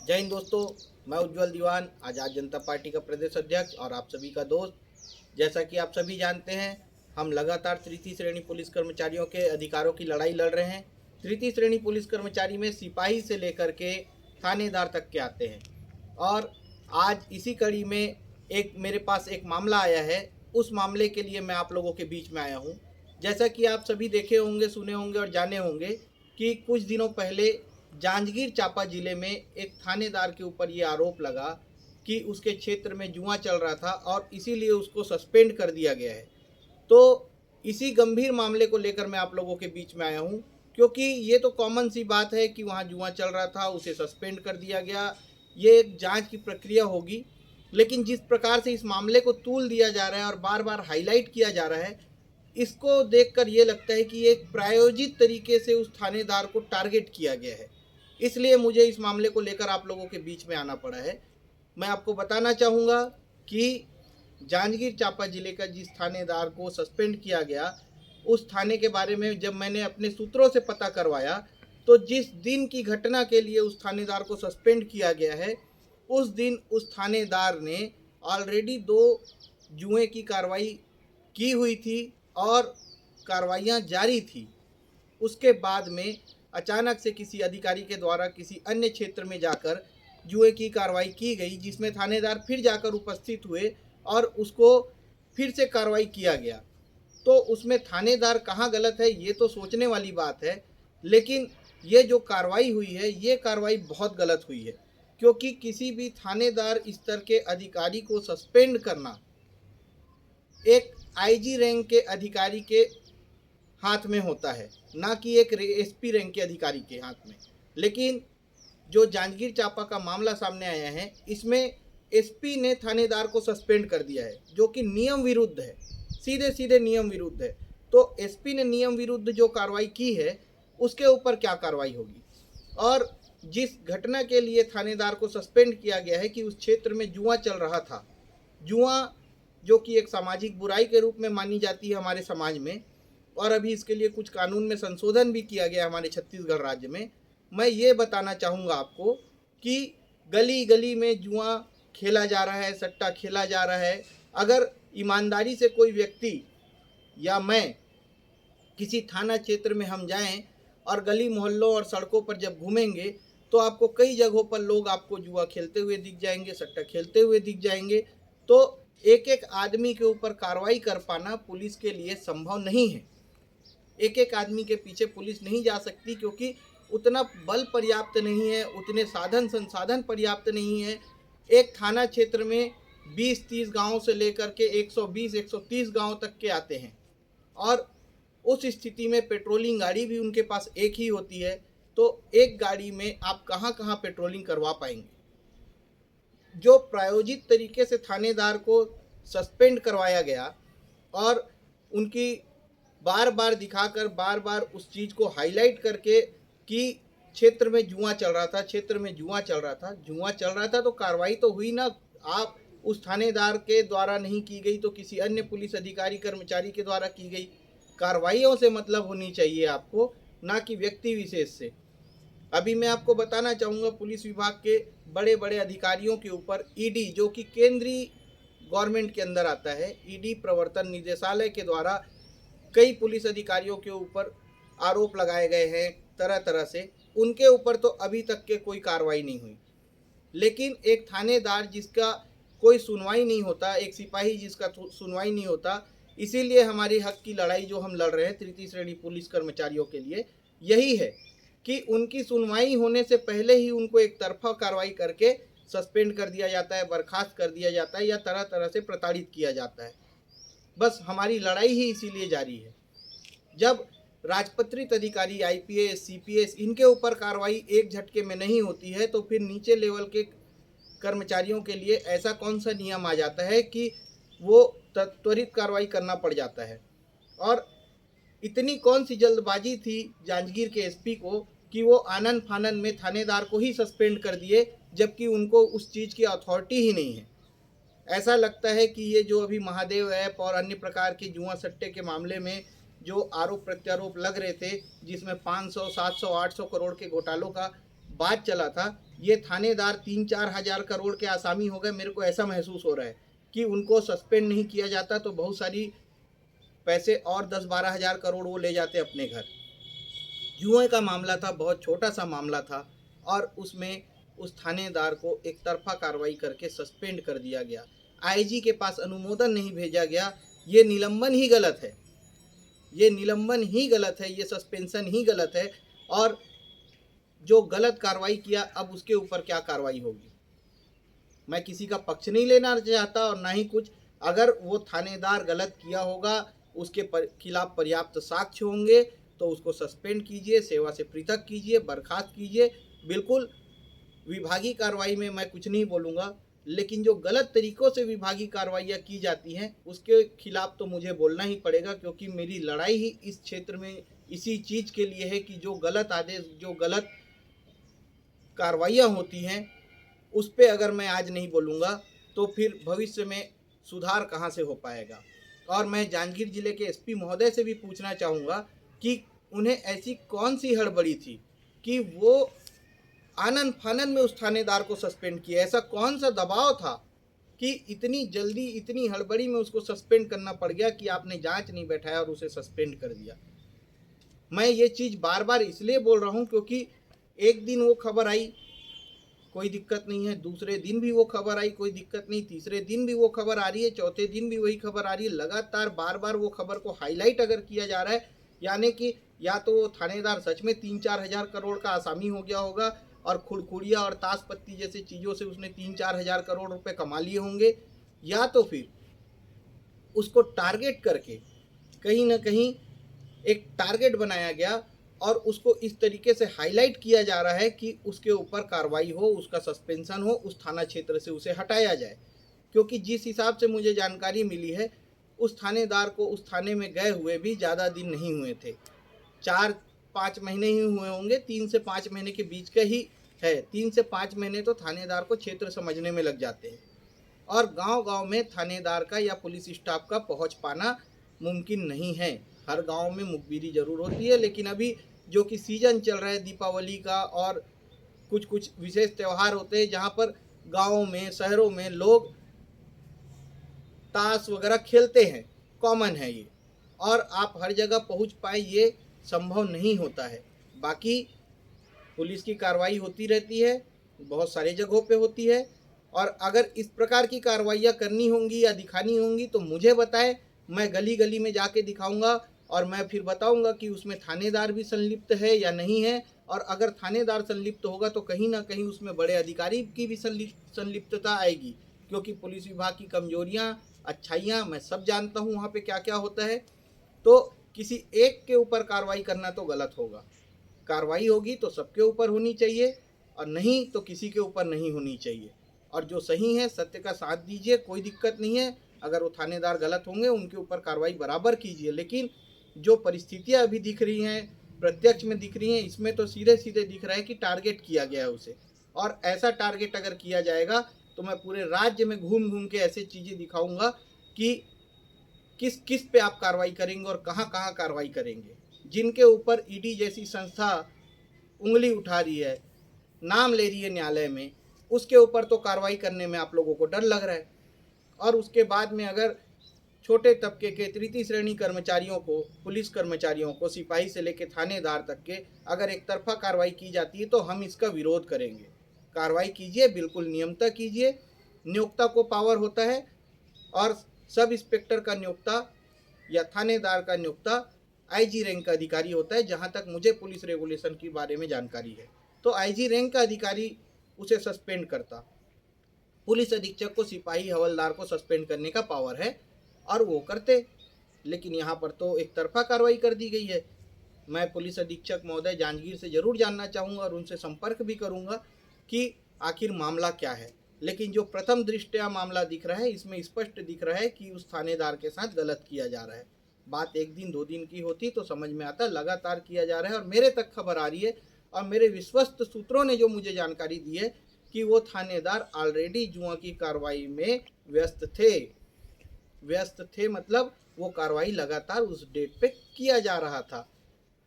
जय हिंद दोस्तों, मैं उज्जवल दीवान आज़ाद जनता पार्टी का प्रदेश अध्यक्ष और आप सभी का दोस्त। जैसा कि आप सभी जानते हैं, हम लगातार तृतीय श्रेणी पुलिस कर्मचारियों के अधिकारों की लड़ाई लड़ रहे हैं। तृतीय श्रेणी पुलिस कर्मचारी में सिपाही से लेकर के थानेदार तक के आते हैं और आज इसी कड़ी में एक मेरे पास एक मामला आया है। उस मामले के लिए मैं आप लोगों के बीच में आया हूँ। जैसा कि आप सभी देखे होंगे, सुने होंगे और जाने होंगे कि कुछ दिनों पहले जांजगीर चांपा जिले में एक थानेदार के ऊपर ये आरोप लगा कि उसके क्षेत्र में जुआ चल रहा था और इसीलिए उसको सस्पेंड कर दिया गया है। तो इसी गंभीर मामले को लेकर मैं आप लोगों के बीच में आया हूँ, क्योंकि ये तो कॉमन सी बात है कि वहाँ जुआ चल रहा था, उसे सस्पेंड कर दिया गया। ये एक जांच की प्रक्रिया होगी, लेकिन जिस प्रकार से इस मामले को तूल दिया जा रहा है और बार बार हाईलाइट किया जा रहा है, इसको देखकर ये लगता है कि एक प्रायोजित तरीके से उस थानेदार को टारगेट किया गया है। इसलिए मुझे इस मामले को लेकर आप लोगों के बीच में आना पड़ा है। मैं आपको बताना चाहूँगा कि जांजगीर चांपा जिले का जिस थानेदार को सस्पेंड किया गया, उस थाने के बारे में जब मैंने अपने सूत्रों से पता करवाया, तो जिस दिन की घटना के लिए उस थानेदार को सस्पेंड किया गया है, उस दिन उस थानेदार ने ऑलरेडी 2 जुए की कार्रवाई की हुई थी और कार्रवाइयाँ जारी थी। उसके बाद में अचानक से किसी अधिकारी के द्वारा किसी अन्य क्षेत्र में जाकर जुए की कार्रवाई की गई, जिसमें थानेदार फिर जाकर उपस्थित हुए और उसको फिर से कार्रवाई किया गया। तो उसमें थानेदार कहाँ गलत है, ये तो सोचने वाली बात है, लेकिन ये जो कार्रवाई हुई है, ये कार्रवाई बहुत गलत हुई है, क्योंकि किसी भी थानेदार स्तर के अधिकारी को सस्पेंड करना एक आईजी रैंक के अधिकारी के हाथ में होता है, ना कि एक एसपी रैंक के अधिकारी के हाथ में। लेकिन जो जांजगीर चांपा का मामला सामने आया है, इसमें एसपी ने थानेदार को सस्पेंड कर दिया है, जो कि नियम विरुद्ध है, सीधे सीधे नियम विरुद्ध है। तो एसपी ने नियम विरुद्ध जो कार्रवाई की है, उसके ऊपर क्या कार्रवाई होगी। और जिस घटना के लिए थानेदार को सस्पेंड किया गया है कि उस क्षेत्र में जुआ चल रहा था, जुआ जो कि एक सामाजिक बुराई के रूप में मानी जाती है हमारे समाज में, और अभी इसके लिए कुछ कानून में संशोधन भी किया गया हमारे छत्तीसगढ़ राज्य में। मैं ये बताना चाहूँगा आपको कि गली गली में जुआ खेला जा रहा है, सट्टा खेला जा रहा है। अगर ईमानदारी से कोई व्यक्ति या मैं किसी थाना क्षेत्र में हम जाएं और गली मोहल्लों और सड़कों पर जब घूमेंगे, तो आपको कई जगहों पर लोग आपको जुआ खेलते हुए दिख जाएंगे, सट्टा खेलते हुए दिख जाएंगे। तो एक एक आदमी के ऊपर कार्रवाई कर पाना पुलिस के लिए संभव नहीं है। एक एक आदमी के पीछे पुलिस नहीं जा सकती, क्योंकि उतना बल पर्याप्त नहीं है, उतने साधन संसाधन पर्याप्त नहीं है। एक थाना क्षेत्र में 20-30 गाँव से लेकर के 120-130 गाँव तक के आते हैं, और उस स्थिति में पेट्रोलिंग गाड़ी भी उनके पास एक ही होती है। तो एक गाड़ी में आप कहाँ कहाँ पेट्रोलिंग करवा पाएंगे। जो प्रायोजित तरीके से थानेदार को सस्पेंड करवाया गया और उनकी बार बार दिखाकर बार बार उस चीज़ को हाईलाइट करके कि क्षेत्र में जुआ चल रहा था, क्षेत्र में जुआ चल रहा था, जुआ चल रहा था, तो कार्रवाई तो हुई ना। आप उस थानेदार के द्वारा नहीं की गई तो किसी अन्य पुलिस अधिकारी कर्मचारी के द्वारा की गई। कार्रवाइयों से मतलब होनी चाहिए आपको, ना कि व्यक्ति विशेष से। अभी मैं आपको बताना चाहूँगा, पुलिस विभाग के बड़े बड़े अधिकारियों के ऊपर ईडी, जो कि केंद्रीय गवर्नमेंट के अंदर आता है, ईडी प्रवर्तन निदेशालय के द्वारा कई पुलिस अधिकारियों के ऊपर आरोप लगाए गए हैं तरह तरह से। उनके ऊपर तो अभी तक के कोई कार्रवाई नहीं हुई। लेकिन एक थानेदार जिसका कोई सुनवाई नहीं होता, एक सिपाही जिसका सुनवाई नहीं होता, इसीलिए हमारी हक की लड़ाई जो हम लड़ रहे हैं तृतीय श्रेणी पुलिस कर्मचारियों के लिए, यही है कि उनकी सुनवाई होने से पहले ही उनको एक तरफा कार्रवाई करके सस्पेंड कर दिया जाता है, बर्खास्त कर दिया जाता है, या तरह तरह से प्रताड़ित किया जाता है। बस हमारी लड़ाई ही इसीलिए जारी है। जब राजपत्रित अधिकारी, आईपीएस, सीपीएस, इनके ऊपर कार्रवाई एक झटके में नहीं होती है, तो फिर नीचे लेवल के कर्मचारियों के लिए ऐसा कौन सा नियम आ जाता है कि वो त्वरित कार्रवाई करना पड़ जाता है। और इतनी कौन सी जल्दबाजी थी जांजगीर के एसपी को कि वो आनन फानन में थानेदार को ही सस्पेंड कर दिए, जबकि उनको उस चीज़ की अथॉरिटी ही नहीं है। ऐसा लगता है कि ये जो अभी महादेव ऐप और अन्य प्रकार के जुआ सट्टे के मामले में जो आरोप प्रत्यारोप लग रहे थे, जिसमें 500, 700, 800 करोड़ के घोटालों का बात चला था, ये थानेदार 3-4 हज़ार करोड़ के आसामी हो गए। मेरे को ऐसा महसूस हो रहा है कि उनको सस्पेंड नहीं किया जाता तो बहुत सारी पैसे और 10-12 हज़ार करोड़ वो ले जाते अपने घर। जुए का मामला था, बहुत छोटा सा मामला था, और उसमें उस थानेदार को एक तरफा कार्रवाई करके सस्पेंड कर दिया गया। आईजी के पास अनुमोदन नहीं भेजा गया। ये निलंबन ही गलत है, ये निलंबन ही गलत है, ये सस्पेंशन ही गलत है। और जो गलत कार्रवाई किया, अब उसके ऊपर क्या कार्रवाई होगी। मैं किसी का पक्ष नहीं लेना चाहता और ना ही कुछ। अगर वो थानेदार गलत किया होगा, उसके खिलाफ पर्याप्त साक्ष्य होंगे तो उसको सस्पेंड कीजिए, सेवा से पृथक कीजिए, बर्खास्त कीजिए। बिल्कुल विभागीय कार्रवाई में मैं कुछ नहीं बोलूँगा, लेकिन जो गलत तरीक़ों से विभागीय कार्रवाइयाँ की जाती हैं उसके खिलाफ तो मुझे बोलना ही पड़ेगा, क्योंकि मेरी लड़ाई ही इस क्षेत्र में इसी चीज़ के लिए है कि जो गलत आदेश, जो गलत कार्रवाइयाँ होती हैं उस पे अगर मैं आज नहीं बोलूँगा तो फिर भविष्य में सुधार कहाँ से हो पाएगा। और मैं जांजगीर जिले के एसपी महोदय से भी पूछना चाहूँगा कि उन्हें ऐसी कौन सी हड़बड़ी थी कि वो आनन फानन में उस थानेदार को सस्पेंड किया। ऐसा कौन सा दबाव था कि इतनी जल्दी, इतनी हड़बड़ी में उसको सस्पेंड करना पड़ गया कि आपने जांच नहीं बैठाया और उसे सस्पेंड कर दिया। मैं ये चीज़ बार बार इसलिए बोल रहा हूँ क्योंकि एक दिन वो खबर आई, कोई दिक्कत नहीं है, दूसरे दिन भी वो खबर आई, कोई दिक्कत नहीं, तीसरे दिन भी वो खबर आ रही है, चौथे दिन भी वही खबर आ रही है। लगातार बार बार वो खबर को हाईलाइट अगर किया जा रहा है, यानी कि या तो वो थानेदार सच में 3-4 हज़ार करोड़ का आसामी हो गया होगा और खुड़खुड़िया और ताश पत्ती जैसी चीज़ों से उसने 3-4 हज़ार करोड़ रुपए कमा लिए होंगे, या तो फिर उसको टारगेट करके कहीं ना कहीं एक टारगेट बनाया गया और उसको इस तरीके से हाईलाइट किया जा रहा है कि उसके ऊपर कार्रवाई हो, उसका सस्पेंशन हो, उस थाना क्षेत्र से उसे हटाया जाए। क्योंकि जिस हिसाब से मुझे जानकारी मिली है, उस थानेदार को उस थाने में गए हुए भी ज़्यादा दिन नहीं हुए थे, 4-5 महीने ही हुए होंगे, 3 से 5 महीने के बीच का ही है। 3 से 5 महीने तो थानेदार को क्षेत्र समझने में लग जाते हैं, और गांव-गांव में थानेदार का या पुलिस स्टाफ का पहुंच पाना मुमकिन नहीं है। हर गांव में मुखबिरी जरूर होती है, लेकिन अभी जो कि सीजन चल रहा है दीपावली का और कुछ कुछ विशेष त्यौहार होते हैं जहां पर गाँवों में, शहरों में लोग ताश वगैरह खेलते हैं, कॉमन है ये, और आप हर जगह पहुंच पाए ये संभव नहीं होता है। बाकी पुलिस की कार्रवाई होती रहती है, बहुत सारी जगहों पे होती है, और अगर इस प्रकार की कार्रवाइयाँ करनी होंगी या दिखानी होंगी तो मुझे बताएं, मैं गली गली में जाके दिखाऊंगा और मैं फिर बताऊंगा कि उसमें थानेदार भी संलिप्त है या नहीं है। और अगर थानेदार संलिप्त होगा तो कहीं ना कहीं उसमें बड़े अधिकारी की भी संलिप्तता आएगी, क्योंकि पुलिस विभाग की कमजोरियां, अच्छाइयां मैं सब जानता हूं वहाँ पे क्या क्या होता है। तो किसी एक के ऊपर कार्रवाई करना तो गलत होगा। कार्रवाई होगी तो सबके ऊपर होनी चाहिए, और नहीं तो किसी के ऊपर नहीं होनी चाहिए। और जो सही है सत्य का साथ दीजिए, कोई दिक्कत नहीं है। अगर वो थानेदार गलत होंगे उनके ऊपर कार्रवाई बराबर कीजिए, लेकिन जो परिस्थितियां अभी दिख रही हैं, प्रत्यक्ष में दिख रही हैं, इसमें तो सीधे सीधे दिख रहा है कि टारगेट किया गया है उसे। और ऐसा टारगेट अगर किया जाएगा तो मैं पूरे राज्य में घूम घूम के ऐसी चीज़ें दिखाऊंगा कि किस किस पे आप कार्रवाई करेंगे और कहाँ कहाँ कार्रवाई करेंगे। जिनके ऊपर ईडी जैसी संस्था उंगली उठा रही है, नाम ले रही है न्यायालय में, उसके ऊपर तो कार्रवाई करने में आप लोगों को डर लग रहा है। और उसके बाद में अगर छोटे तबके के तृतीय श्रेणी कर्मचारियों को, पुलिस कर्मचारियों को, सिपाही से लेकर थानेदार तक के अगर एक तरफा कार्रवाई की जाती है तो हम इसका विरोध करेंगे। कार्रवाई कीजिए, बिल्कुल नियमता कीजिए। नियोक्ता को पावर होता है, और सब इंस्पेक्टर का नियोक्ता या थानेदार का नियोक्ता आईजी रैंक का अधिकारी होता है, जहां तक मुझे पुलिस रेगुलेशन के बारे में जानकारी है। तो आईजी रैंक का अधिकारी उसे सस्पेंड करता, पुलिस अधीक्षक को, सिपाही हवलदार को सस्पेंड करने का पावर है और वो करते। लेकिन यहाँ पर तो एक तरफा कार्रवाई कर दी गई है। मैं पुलिस अधीक्षक महोदय जांजगीर से ज़रूर जानना चाहूँगा और उनसे संपर्क भी करूँगा कि आखिर मामला क्या है। लेकिन जो प्रथम दृष्टया मामला दिख रहा है, इसमें स्पष्ट दिख रहा है कि उस थानेदार के साथ गलत किया जा रहा है। बात एक दिन दो दिन की होती तो समझ में आता, लगातार किया जा रहा है। और मेरे तक खबर आ रही है और मेरे विश्वस्त सूत्रों ने जो मुझे जानकारी दी है कि वो थानेदार ऑलरेडी जुआ की कार्रवाई में व्यस्त थे, मतलब वो कार्रवाई लगातार उस डेट पे किया जा रहा था।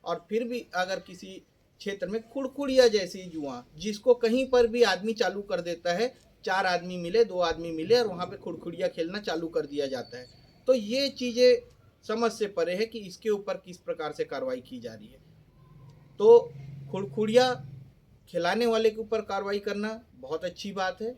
और फिर भी अगर किसी क्षेत्र में खुड़खुड़िया जैसी जुआ, जिसको कहीं पर भी आदमी चालू कर देता है, 4 आदमी मिले, 2 आदमी मिले और वहाँ पे खुड़खुड़िया खेलना चालू कर दिया जाता है। तो ये चीज़ें समझ से परे है कि इसके ऊपर किस प्रकार से कार्रवाई की जा रही है। तो खुड़खुड़िया खिलाने वाले के ऊपर कार्रवाई करना बहुत अच्छी बात है,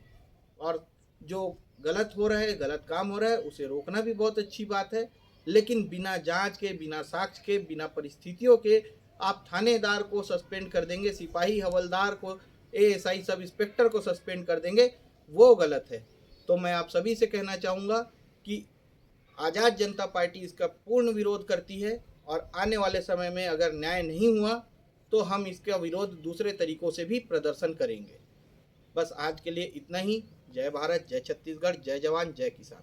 और जो गलत हो रहा है, गलत काम हो रहा है, उसे रोकना भी बहुत अच्छी बात है। लेकिन बिना जांच के, बिना साक्ष्य के, बिना परिस्थितियों के आप थानेदार को सस्पेंड कर देंगे, सिपाही हवलदार को, एएसआई सब इंस्पेक्टर को सस्पेंड कर देंगे, वो गलत है। तो मैं आप सभी से कहना चाहूँगा कि आज़ाद जनता पार्टी इसका पूर्ण विरोध करती है, और आने वाले समय में अगर न्याय नहीं हुआ तो हम इसका विरोध दूसरे तरीकों से भी प्रदर्शन करेंगे। बस आज के लिए इतना ही। जय भारत, जय छत्तीसगढ़, जय जवान, जय किसान।